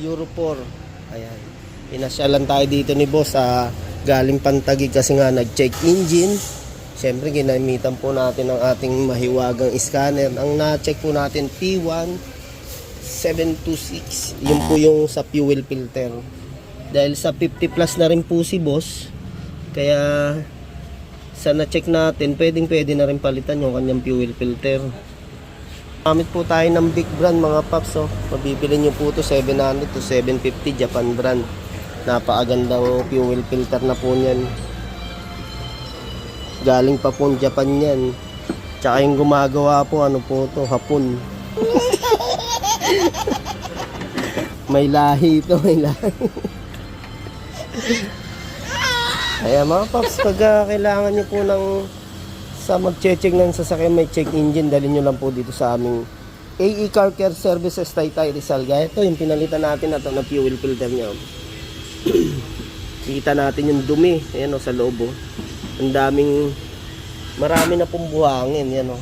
Euro 4. Ayan. Pinasyalan tayo dito ni boss. Galing Pantagig kasi nga nag-check engine. Siyempre ginamitan po natin ang ating mahiwagang scanner. Ang na-check po natin P1 726. Yun po yung sa fuel filter. Dahil sa 50 plus na rin po si boss. Kaya sa na-check natin, pwede na rin palitan yung kanyang fuel filter. Gamit po tayo ng big brand mga paps. Mabibili nyo po to 700 to 750 Japan brand. Napakagandang fuel filter na po niyan. Galing pa po Japan yan. Tsaka yung gumagawa po, ano po to, hapon. May lahi ito, may lahi. Kaya mga paps, pag kailangan nyo po ng sa mag-check ng sasakyan, may check engine, dalhin nyo lang po dito sa aming AE Car Care Services Taytay Rizal. Gaya ito, yung pinalitan natin na ito na fuel filter nyo. Kita natin yung dumi. Ayan o, sa loob o. Ang daming, marami na pong buhangin. Yan o.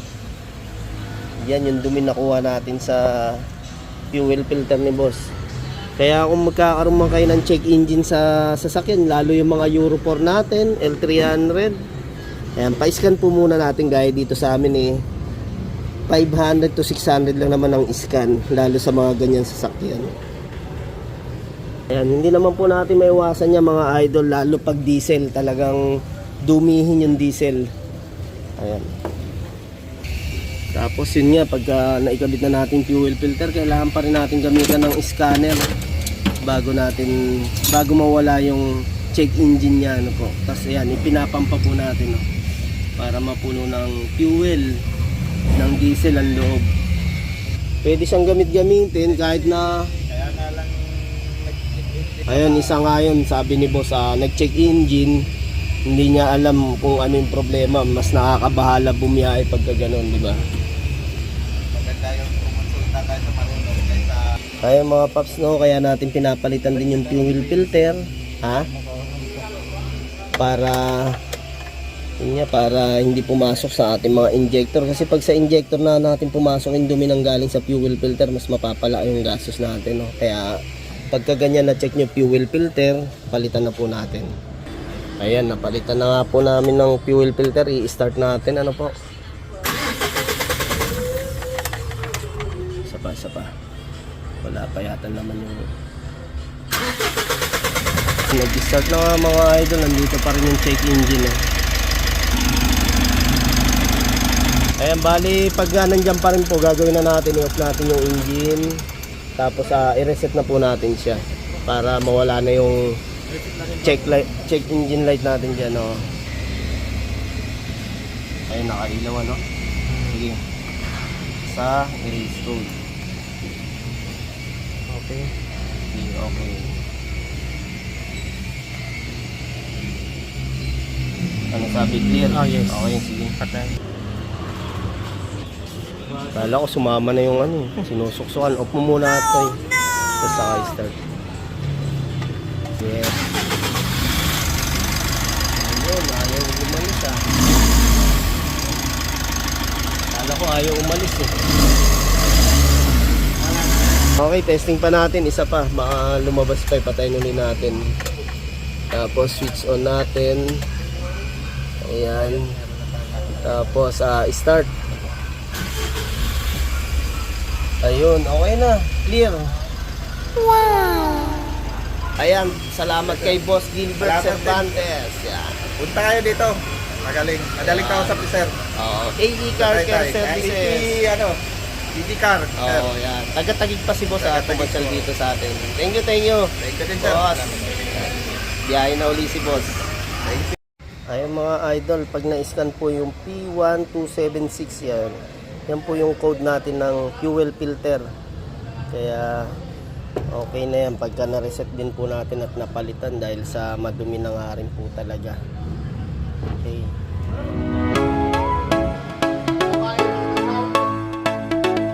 Yan yung dumi nakuha natin sa fuel filter ni boss. Kaya kung magkakaroon man kayo ng check engine sa sasakyan, lalo yung mga Euro 4 natin, L300, ayan, pa-scan po muna natin gaya dito sa amin 500 to 600 lang naman ang scan, lalo sa mga ganyan sasakyan. Ayan, hindi naman po natin maiwasan niya mga idol, lalo pag diesel, talagang dumihin yung diesel. Ayan. Tapos yun nga, pagka naikabit na natin fuel filter, kailangan pa rin natin gamitan ng scanner bago mawala yung check engine niya, ano po. Tapos ayan, ipinapampa po natin, no, para mapuno ng fuel ng diesel ang loob. Pwede siyang gamitin kahit na, ayun, isa nga yun, sabi ni boss, nag-check engine, hindi niya alam kung ano yung problema, mas nakakabahala bumiyahe pagka ganun, di ba? Kaya mga paps, no, kaya natin pinapalitan din yung fuel filter, para hindi pumasok sa ating mga injector. Kasi pag sa injector na natin pumasok yung dumi ng galing sa fuel filter, mas mapapala yung gastos natin, no? Kaya pagka ganyan na check nyo fuel filter, palitan na po natin. Ayan, napalitan na nga po namin ng fuel filter. I-start natin, ano po, isa pa. Wala pa yata naman yung nag-start na nga mga idol. Nandito pa rin yung check engine, Ayan, bali pag nandiyan pa rin po, gagawin na natin, i-off natin yung engine. Tapos i-reset na po natin siya para mawala na yung check engine light natin dyan, Ayun, nakailaw, Sige, sa erase code. Okay. Ano sabi, clear? Yes. Okay, sige. Patay. Kala ko sumama na yung sinusuksukan. Off mo muna ito, Tapos saka start. Yes. Ayun, ayaw umalis, Kala ko ayaw umalis, Okay, testing pa natin. Isa pa, baka lumabas pa, patayin ulit natin. Tapos switch on natin. Ayan. Tapos start. Ayun, okay na. Clear. Wow! Ayan, salamat kay Boss Gilbert Cervantes. Yan. Punta kayo dito. Madaling kausap ni sir. AE Car Care Services. DD Car. Yan. Taga-Tagig pa si Boss pumasyal dito sa atin. Thank you. Thank you din sir. Boss. Biyahe na uli si Boss. Thank you. Ayun mga idol, pag na-scan po yung P1276 yan, yan po yung code natin ng fuel filter. Kaya okay na yan pagka na-reset din po natin at napalitan dahil sa madumi na nga rin po talaga. Okay.